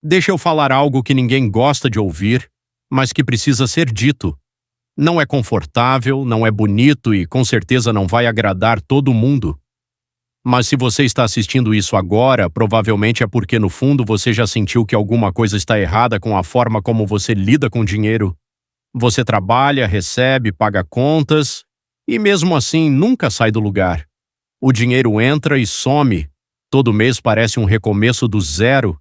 Deixa eu falar algo que ninguém gosta de ouvir, mas que precisa ser dito. Não é confortável, não é bonito e com certeza não vai agradar todo mundo. Mas se você está assistindo isso agora, provavelmente é porque no fundo você já sentiu que alguma coisa está errada com a forma como você lida com dinheiro. Você trabalha, recebe, paga contas e mesmo assim nunca sai do lugar. O dinheiro entra e some. Todo mês parece um recomeço do zero.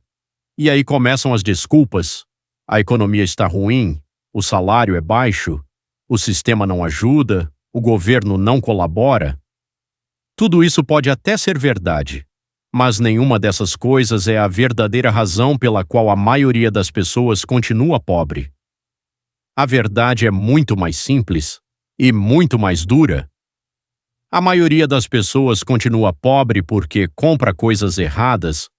E aí começam as desculpas. A economia está ruim, o salário é baixo, o sistema não ajuda, o governo não colabora. Tudo isso pode até ser verdade, mas nenhuma dessas coisas é a verdadeira razão pela qual a maioria das pessoas continua pobre. A verdade é muito mais simples e muito mais dura. A maioria das pessoas continua pobre porque compra coisas erradas,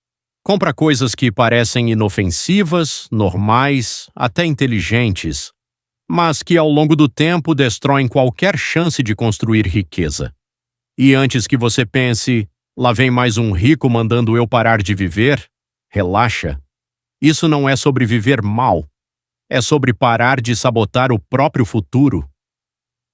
compra coisas que parecem inofensivas, normais, até inteligentes, mas que ao longo do tempo destroem qualquer chance de construir riqueza. E antes que você pense, lá vem mais um rico mandando eu parar de viver, relaxa. Isso não é sobre viver mal, é sobre parar de sabotar o próprio futuro.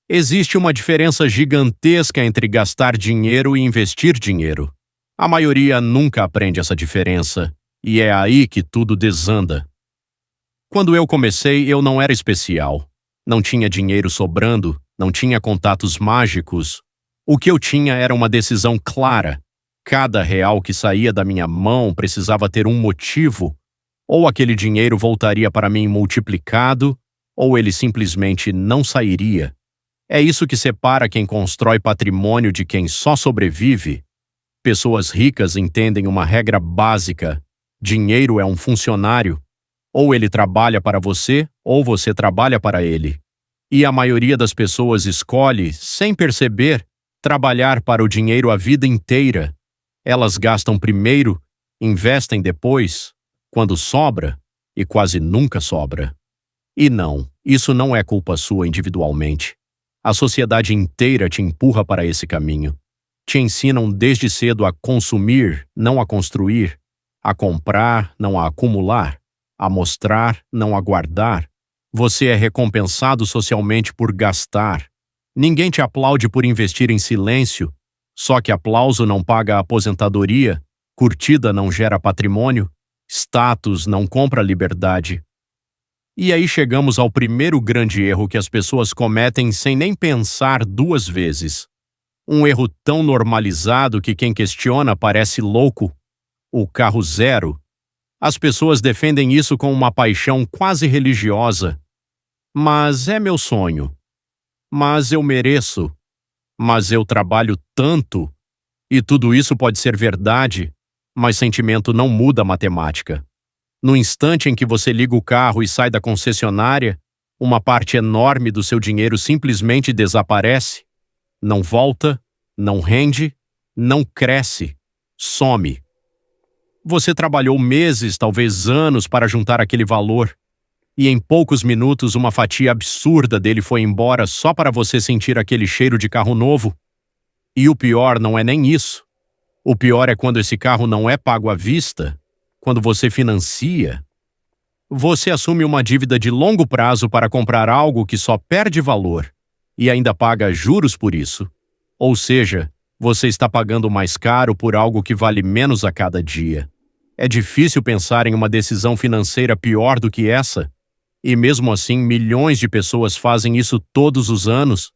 Existe uma diferença gigantesca entre gastar dinheiro e investir dinheiro. A maioria nunca aprende essa diferença, e é aí que tudo desanda. Quando eu comecei, eu não era especial. Não tinha dinheiro sobrando, não tinha contatos mágicos. O que eu tinha era uma decisão clara. Cada real que saía da minha mão precisava ter um motivo. Ou aquele dinheiro voltaria para mim multiplicado, ou ele simplesmente não sairia. É isso que separa quem constrói patrimônio de quem só sobrevive. Pessoas ricas entendem uma regra básica: dinheiro é um funcionário. Ou ele trabalha para você, ou você trabalha para ele. E a maioria das pessoas escolhe, sem perceber, trabalhar para o dinheiro a vida inteira. Elas gastam primeiro, investem depois, quando sobra, e quase nunca sobra. E não, isso não é culpa sua individualmente. A sociedade inteira te empurra para esse caminho. Te ensinam desde cedo a consumir, não a construir, a comprar, não a acumular, a mostrar, não a guardar. Você é recompensado socialmente por gastar. Ninguém te aplaude por investir em silêncio, só que aplauso não paga a aposentadoria, curtida não gera patrimônio, status não compra liberdade. E aí chegamos ao primeiro grande erro que as pessoas cometem sem nem pensar duas vezes. Um erro tão normalizado que quem questiona parece louco. O carro zero. As pessoas defendem isso com uma paixão quase religiosa. Mas é meu sonho. Mas eu mereço. Mas eu trabalho tanto. E tudo isso pode ser verdade, mas sentimento não muda a matemática. No instante em que você liga o carro e sai da concessionária, uma parte enorme do seu dinheiro simplesmente desaparece. Não volta, não rende, não cresce, some. Você trabalhou meses, talvez anos, para juntar aquele valor, e em poucos minutos uma fatia absurda dele foi embora só para você sentir aquele cheiro de carro novo. E o pior não é nem isso. O pior é quando esse carro não é pago à vista, quando você financia. Você assume uma dívida de longo prazo para comprar algo que só perde valor e ainda paga juros por isso. Ou seja, você está pagando mais caro por algo que vale menos a cada dia. É difícil pensar em uma decisão financeira pior do que essa. E mesmo assim, milhões de pessoas fazem isso todos os anos.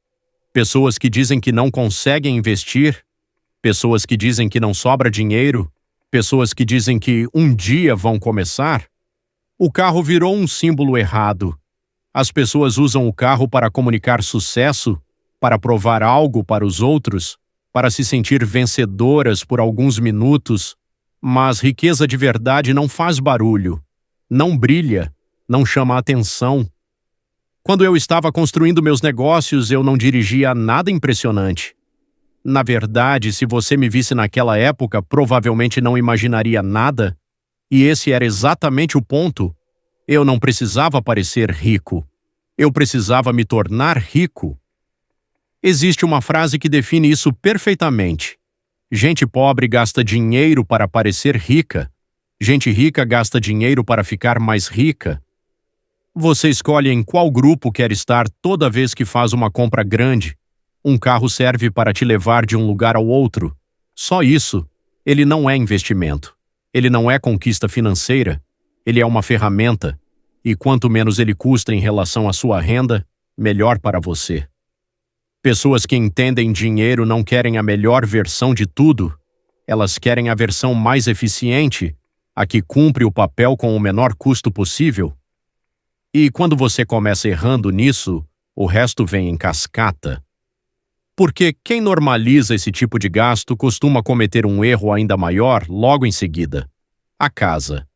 Pessoas que dizem que não conseguem investir, pessoas que dizem que não sobra dinheiro, pessoas que dizem que um dia vão começar. O carro virou um símbolo errado. As pessoas usam o carro para comunicar sucesso, para provar algo para os outros, para se sentir vencedoras por alguns minutos, mas riqueza de verdade não faz barulho, não brilha, não chama atenção. Quando eu estava construindo meus negócios, eu não dirigia nada impressionante. Na verdade, se você me visse naquela época, provavelmente não imaginaria nada. E esse era exatamente o ponto. Eu não precisava parecer rico. Eu precisava me tornar rico. Existe uma frase que define isso perfeitamente. Gente pobre gasta dinheiro para parecer rica. Gente rica gasta dinheiro para ficar mais rica. Você escolhe em qual grupo quer estar toda vez que faz uma compra grande. Um carro serve para te levar de um lugar ao outro. Só isso. Ele não é investimento. Ele não é conquista financeira. Ele é uma ferramenta. E quanto menos ele custa em relação à sua renda, melhor para você. Pessoas que entendem dinheiro não querem a melhor versão de tudo. Elas querem a versão mais eficiente, a que cumpre o papel com o menor custo possível. E quando você começa errando nisso, o resto vem em cascata. Porque quem normaliza esse tipo de gasto costuma cometer um erro ainda maior logo em seguida. A casa.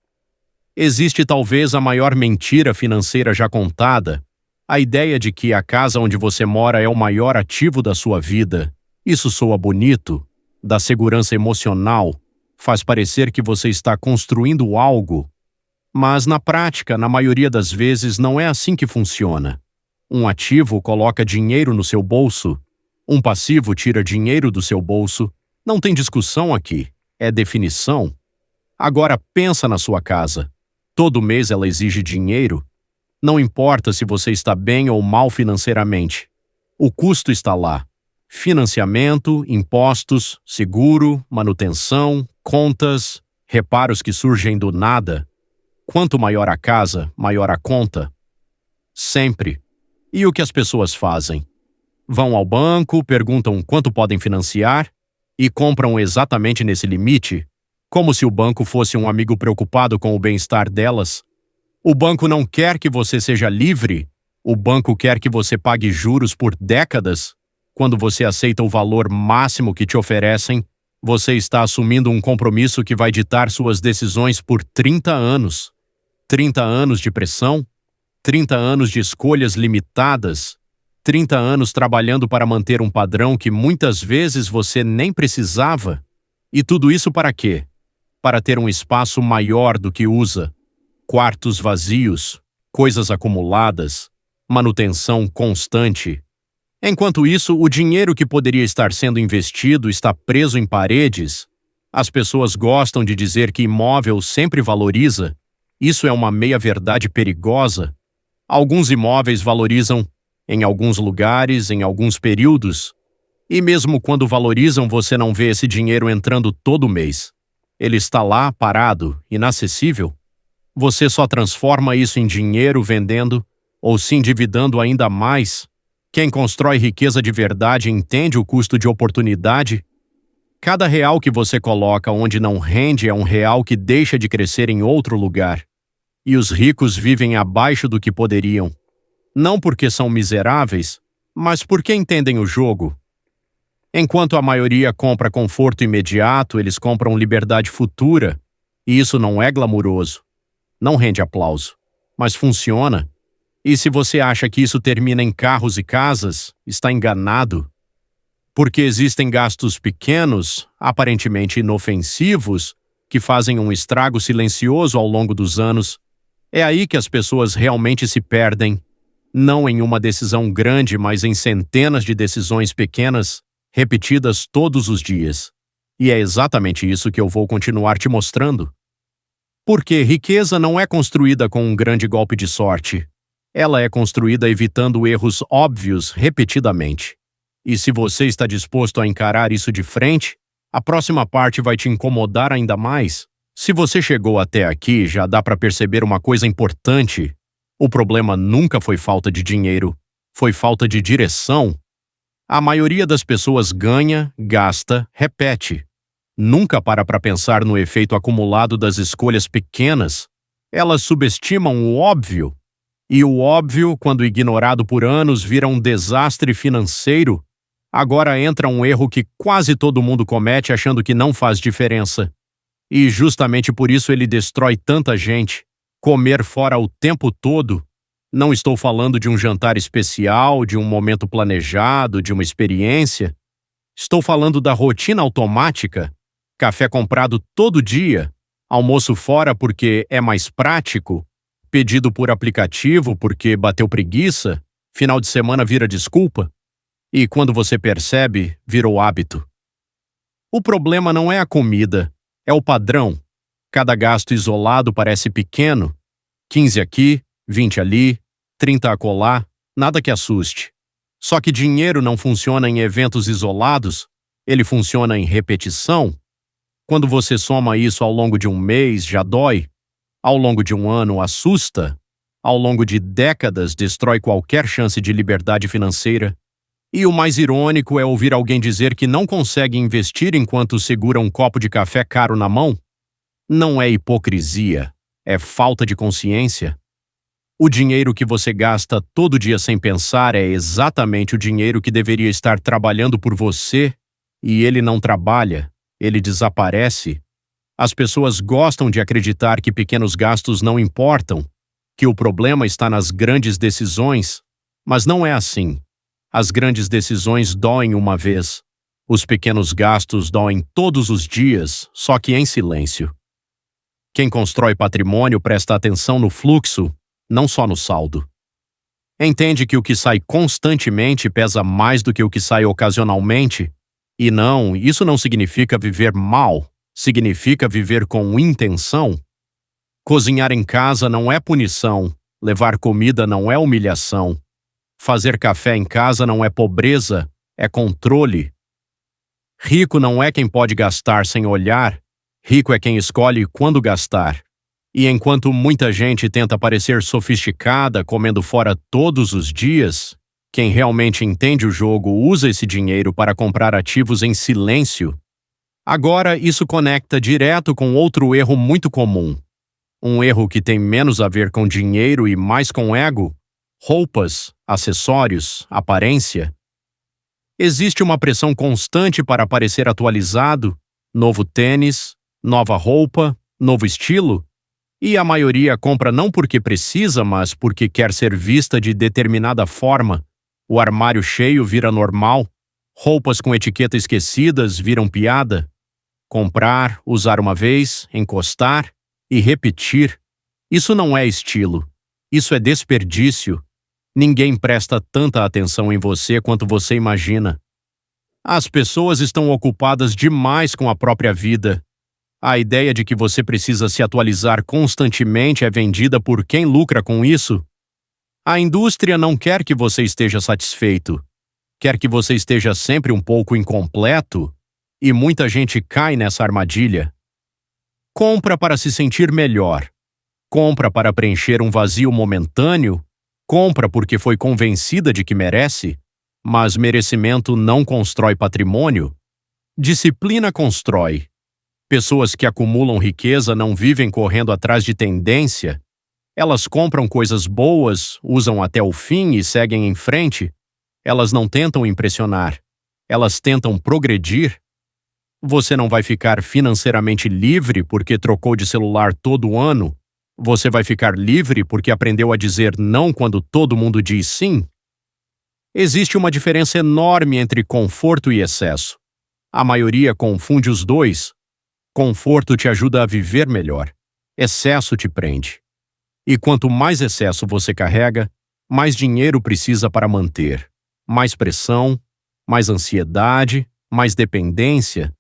Existe talvez a maior mentira financeira já contada, a ideia de que a casa onde você mora é o maior ativo da sua vida. Isso soa bonito, dá segurança emocional, faz parecer que você está construindo algo. Mas na prática, na maioria das vezes, não é assim que funciona. Um ativo coloca dinheiro no seu bolso. Um passivo tira dinheiro do seu bolso. Não tem discussão aqui. É definição. Agora pensa na sua casa. Todo mês ela exige dinheiro. Não importa se você está bem ou mal financeiramente. O custo está lá. Financiamento, impostos, seguro, manutenção, contas, reparos que surgem do nada. Quanto maior a casa, maior a conta. Sempre. E o que as pessoas fazem? Vão ao banco, perguntam quanto podem financiar e compram exatamente nesse limite, como se o banco fosse um amigo preocupado com o bem-estar delas. O banco não quer que você seja livre. O banco quer que você pague juros por décadas. Quando você aceita o valor máximo que te oferecem, você está assumindo um compromisso que vai ditar suas decisões por 30 anos. 30 anos de pressão, 30 anos de escolhas limitadas, 30 anos trabalhando para manter um padrão que muitas vezes você nem precisava. E tudo isso para quê? Para ter um espaço maior do que usa, quartos vazios, coisas acumuladas, manutenção constante. Enquanto isso, o dinheiro que poderia estar sendo investido está preso em paredes. As pessoas gostam de dizer que imóvel sempre valoriza. Isso é uma meia-verdade perigosa. Alguns imóveis valorizam em alguns lugares, em alguns períodos. E mesmo quando valorizam, você não vê esse dinheiro entrando todo mês. Ele está lá, parado, inacessível. Você só transforma isso em dinheiro vendendo ou se endividando ainda mais. Quem constrói riqueza de verdade entende o custo de oportunidade. Cada real que você coloca onde não rende é um real que deixa de crescer em outro lugar. E os ricos vivem abaixo do que poderiam. Não porque são miseráveis, mas porque entendem o jogo. Enquanto a maioria compra conforto imediato, eles compram liberdade futura. E isso não é glamuroso. Não rende aplauso. Mas funciona. E se você acha que isso termina em carros e casas, está enganado. Porque existem gastos pequenos, aparentemente inofensivos, que fazem um estrago silencioso ao longo dos anos. É aí que as pessoas realmente se perdem. Não em uma decisão grande, mas em centenas de decisões pequenas, repetidas todos os dias. E é exatamente isso que eu vou continuar te mostrando. Porque riqueza não é construída com um grande golpe de sorte. Ela é construída evitando erros óbvios repetidamente. E se você está disposto a encarar isso de frente, a próxima parte vai te incomodar ainda mais. Se você chegou até aqui, já dá para perceber uma coisa importante. O problema nunca foi falta de dinheiro, foi falta de direção. A maioria das pessoas ganha, gasta, repete. Nunca para pensar no efeito acumulado das escolhas pequenas. Elas subestimam o óbvio. E o óbvio, quando ignorado por anos, vira um desastre financeiro. Agora entra um erro que quase todo mundo comete achando que não faz diferença. E justamente por isso ele destrói tanta gente. Comer fora o tempo todo. Não estou falando de um jantar especial, de um momento planejado, de uma experiência. Estou falando da rotina automática. Café comprado todo dia. Almoço fora porque é mais prático. Pedido por aplicativo porque bateu preguiça. Final de semana vira desculpa. E quando você percebe, virou hábito. O problema não é a comida, é o padrão. Cada gasto isolado parece pequeno, 15 aqui, 20 ali, 30 acolá, nada que assuste. Só que dinheiro não funciona em eventos isolados, ele funciona em repetição. Quando você soma isso ao longo de um mês, já dói. Ao longo de um ano, assusta. Ao longo de décadas, destrói qualquer chance de liberdade financeira. E o mais irônico é ouvir alguém dizer que não consegue investir enquanto segura um copo de café caro na mão. Não é hipocrisia, é falta de consciência. O dinheiro que você gasta todo dia sem pensar é exatamente o dinheiro que deveria estar trabalhando por você, e ele não trabalha, ele desaparece. As pessoas gostam de acreditar que pequenos gastos não importam, que o problema está nas grandes decisões, mas não é assim. As grandes decisões doem uma vez. Os pequenos gastos doem todos os dias, só que em silêncio. Quem constrói patrimônio presta atenção no fluxo, não só no saldo. Entende que o que sai constantemente pesa mais do que o que sai ocasionalmente? E não, isso não significa viver mal, significa viver com intenção. Cozinhar em casa não é punição, levar comida não é humilhação. Fazer café em casa não é pobreza, é controle. Rico não é quem pode gastar sem olhar, rico é quem escolhe quando gastar. E enquanto muita gente tenta parecer sofisticada comendo fora todos os dias, quem realmente entende o jogo usa esse dinheiro para comprar ativos em silêncio. Agora, isso conecta direto com outro erro muito comum. Um erro que tem menos a ver com dinheiro e mais com ego: roupas, acessórios, aparência. Existe uma pressão constante para parecer atualizado, novo tênis, nova roupa, novo estilo. E a maioria compra não porque precisa, mas porque quer ser vista de determinada forma. O armário cheio vira normal, roupas com etiqueta esquecidas viram piada. Comprar, usar uma vez, encostar e repetir. Isso não é estilo. Isso é desperdício. Ninguém presta tanta atenção em você quanto você imagina. As pessoas estão ocupadas demais com a própria vida. A ideia de que você precisa se atualizar constantemente é vendida por quem lucra com isso. A indústria não quer que você esteja satisfeito. Quer que você esteja sempre um pouco incompleto, e muita gente cai nessa armadilha. Compra para se sentir melhor. Compra para preencher um vazio momentâneo. Compra porque foi convencida de que merece. Mas merecimento não constrói patrimônio. Disciplina constrói. Pessoas que acumulam riqueza não vivem correndo atrás de tendência. Elas compram coisas boas, usam até o fim e seguem em frente. Elas não tentam impressionar. Elas tentam progredir. Você não vai ficar financeiramente livre porque trocou de celular todo ano. Você vai ficar livre porque aprendeu a dizer não quando todo mundo diz sim. Existe uma diferença enorme entre conforto e excesso. A maioria confunde os dois. Conforto te ajuda a viver melhor. Excesso te prende. E quanto mais excesso você carrega, mais dinheiro precisa para manter. Mais pressão, mais ansiedade, mais dependência.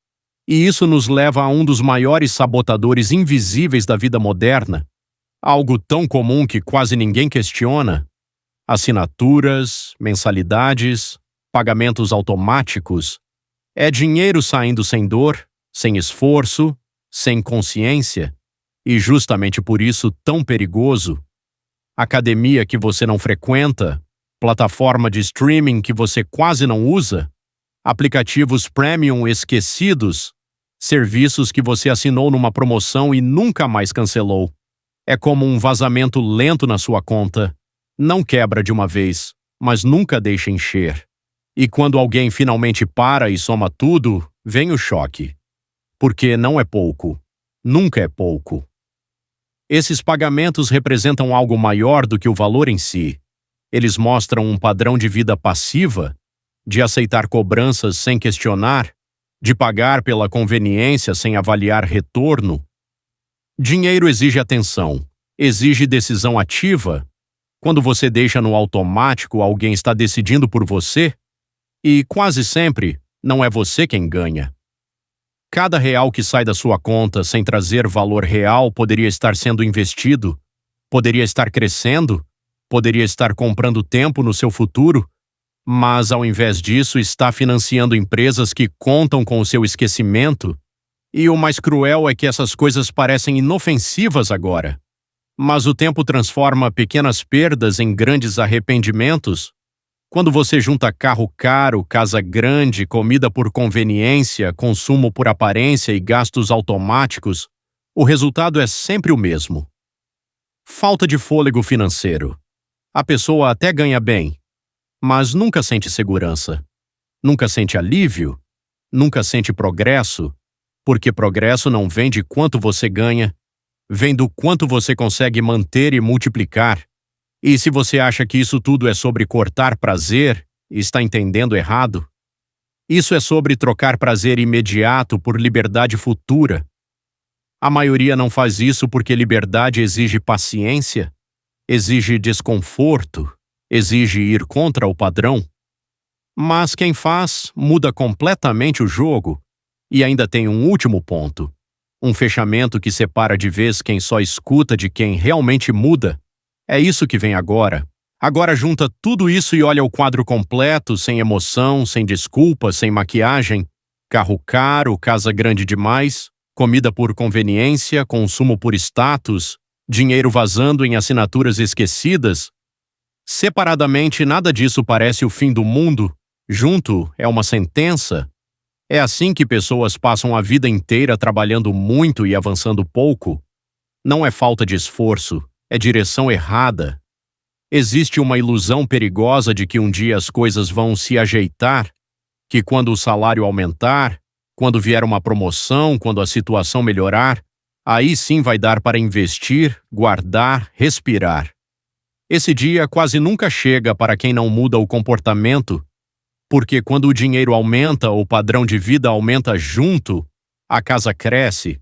E isso nos leva a um dos maiores sabotadores invisíveis da vida moderna. Algo tão comum que quase ninguém questiona. Assinaturas, mensalidades, pagamentos automáticos. É dinheiro saindo sem dor, sem esforço, sem consciência, e justamente por isso tão perigoso. Academia que você não frequenta, plataforma de streaming que você quase não usa, aplicativos premium esquecidos, serviços que você assinou numa promoção e nunca mais cancelou. É como um vazamento lento na sua conta. Não quebra de uma vez, mas nunca deixa encher. E quando alguém finalmente para e soma tudo, vem o choque. Porque não é pouco. Nunca é pouco. Esses pagamentos representam algo maior do que o valor em si. Eles mostram um padrão de vida passiva, de aceitar cobranças sem questionar, de pagar pela conveniência sem avaliar retorno. Dinheiro exige atenção, exige decisão ativa. Quando você deixa no automático, alguém está decidindo por você, e quase sempre não é você quem ganha. Cada real que sai da sua conta sem trazer valor real poderia estar sendo investido, poderia estar crescendo, poderia estar comprando tempo no seu futuro, mas ao invés disso está financiando empresas que contam com o seu esquecimento. E o mais cruel é que essas coisas parecem inofensivas agora. Mas o tempo transforma pequenas perdas em grandes arrependimentos. Quando você junta carro caro, casa grande, comida por conveniência, consumo por aparência e gastos automáticos, o resultado é sempre o mesmo. Falta de fôlego financeiro. A pessoa até ganha bem, mas nunca sente segurança. Nunca sente alívio. Nunca sente progresso, porque progresso não vem de quanto você ganha, vem do quanto você consegue manter e multiplicar. E se você acha que isso tudo é sobre cortar prazer, está entendendo errado. Isso é sobre trocar prazer imediato por liberdade futura. A maioria não faz isso porque liberdade exige paciência, exige desconforto, exige ir contra o padrão. Mas quem faz, muda completamente o jogo. E ainda tem um último ponto. Um fechamento que separa de vez quem só escuta de quem realmente muda. É isso que vem agora. Agora junta tudo isso e olha o quadro completo, sem emoção, sem desculpa, sem maquiagem. Carro caro, casa grande demais, comida por conveniência, consumo por status, dinheiro vazando em assinaturas esquecidas. Separadamente, nada disso parece o fim do mundo. Junto, é uma sentença. É assim que pessoas passam a vida inteira trabalhando muito e avançando pouco. Não é falta de esforço, é direção errada. Existe uma ilusão perigosa de que um dia as coisas vão se ajeitar, que quando o salário aumentar, quando vier uma promoção, quando a situação melhorar, aí sim vai dar para investir, guardar, respirar. Esse dia quase nunca chega para quem não muda o comportamento, porque quando o dinheiro aumenta, o padrão de vida aumenta junto, a casa cresce,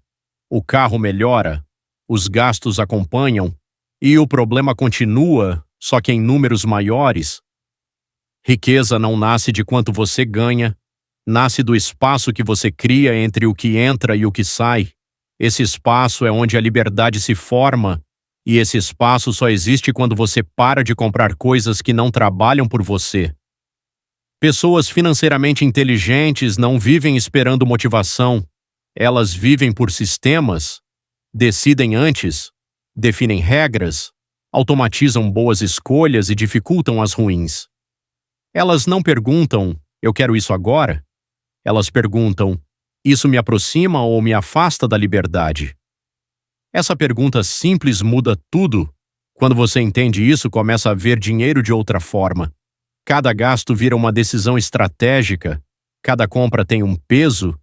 o carro melhora, os gastos acompanham, e o problema continua, só que em números maiores. Riqueza não nasce de quanto você ganha, nasce do espaço que você cria entre o que entra e o que sai. Esse espaço é onde a liberdade se forma, e esse espaço só existe quando você para de comprar coisas que não trabalham por você. Pessoas financeiramente inteligentes não vivem esperando motivação. Elas vivem por sistemas, decidem antes, definem regras, automatizam boas escolhas e dificultam as ruins. Elas não perguntam, eu quero isso agora? Elas perguntam, isso me aproxima ou me afasta da liberdade? Essa pergunta simples muda tudo. Quando você entende isso, começa a ver dinheiro de outra forma. Cada gasto vira uma decisão estratégica, cada compra tem um peso,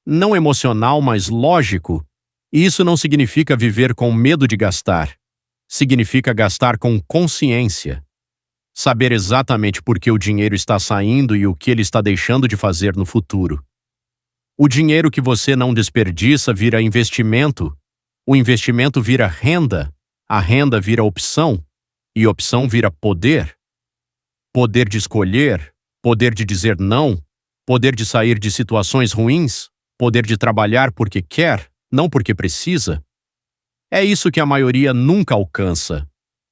não emocional, mas lógico. E isso não significa viver com medo de gastar. Significa gastar com consciência. Saber exatamente por que o dinheiro está saindo e o que ele está deixando de fazer no futuro. O dinheiro que você não desperdiça vira investimento. O investimento vira renda. A renda vira opção. E opção vira poder. Poder de escolher, poder de dizer não, poder de sair de situações ruins, poder de trabalhar porque quer, não porque precisa. É isso que a maioria nunca alcança.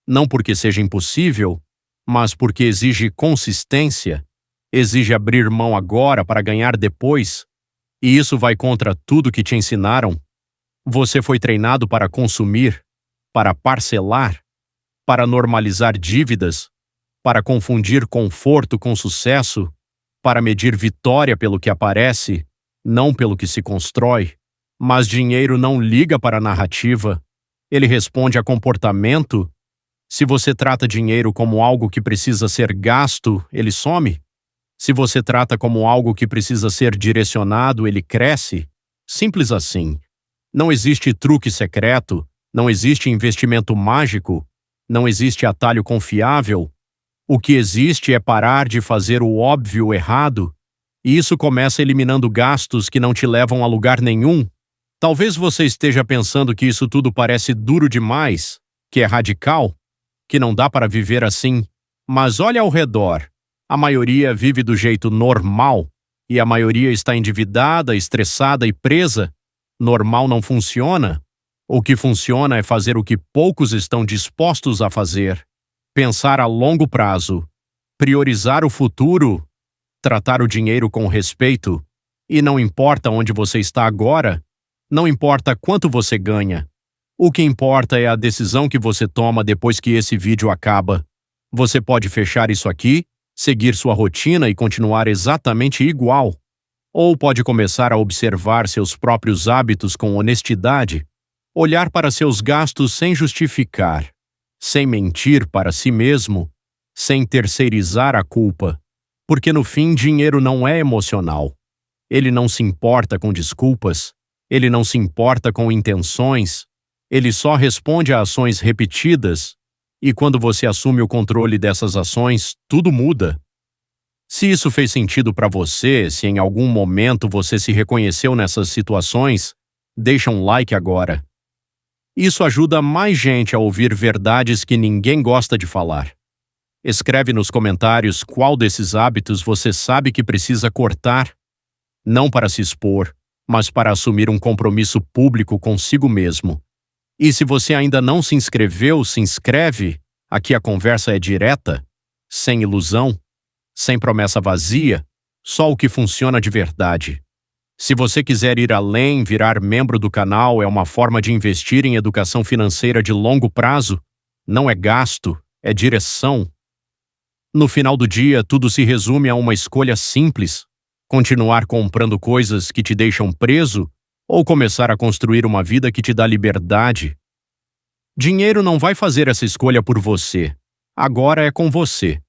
Não porque seja impossível, mas porque exige consistência, exige abrir mão agora para ganhar depois, e isso vai contra tudo que te ensinaram. Você foi treinado para consumir, para parcelar, para normalizar dívidas, para confundir conforto com sucesso, para medir vitória pelo que aparece, não pelo que se constrói. Mas dinheiro não liga para a narrativa, ele responde a comportamento. Se você trata dinheiro como algo que precisa ser gasto, ele some. Se você trata como algo que precisa ser direcionado, ele cresce. Simples assim. Não existe truque secreto, não existe investimento mágico, não existe atalho confiável. O que existe é parar de fazer o óbvio errado, e isso começa eliminando gastos que não te levam a lugar nenhum. Talvez você esteja pensando que isso tudo parece duro demais, que é radical, que não dá para viver assim, mas olha ao redor. A maioria vive do jeito normal. e a maioria está endividada, estressada e presa, normal não funciona. O que funciona é fazer o que poucos estão dispostos a fazer. Pensar a longo prazo, priorizar o futuro, tratar o dinheiro com respeito. E não importa onde você está agora, não importa quanto você ganha. O que importa é a decisão que você toma depois que esse vídeo acaba. Você pode fechar isso aqui, seguir sua rotina e continuar exatamente igual. Ou pode começar a observar seus próprios hábitos com honestidade, olhar para seus gastos sem justificar, sem mentir para si mesmo, sem terceirizar a culpa. Porque no fim, dinheiro não é emocional. Ele não se importa com desculpas, ele não se importa com intenções, ele só responde a ações repetidas, e quando você assume o controle dessas ações, tudo muda. Se isso fez sentido para você, se em algum momento você se reconheceu nessas situações, deixa um like agora. Isso ajuda mais gente a ouvir verdades que ninguém gosta de falar. Escreve nos comentários qual desses hábitos você sabe que precisa cortar, não para se expor, mas para assumir um compromisso público consigo mesmo. E se você ainda não se inscreveu, se inscreve. Aqui a conversa é direta, sem ilusão, sem promessa vazia, só o que funciona de verdade. Se você quiser ir além, virar membro do canal é uma forma de investir em educação financeira de longo prazo. Não é gasto, é direção. No final do dia, tudo se resume a uma escolha simples: continuar comprando coisas que te deixam preso ou começar a construir uma vida que te dá liberdade. Dinheiro não vai fazer essa escolha por você. Agora é com você.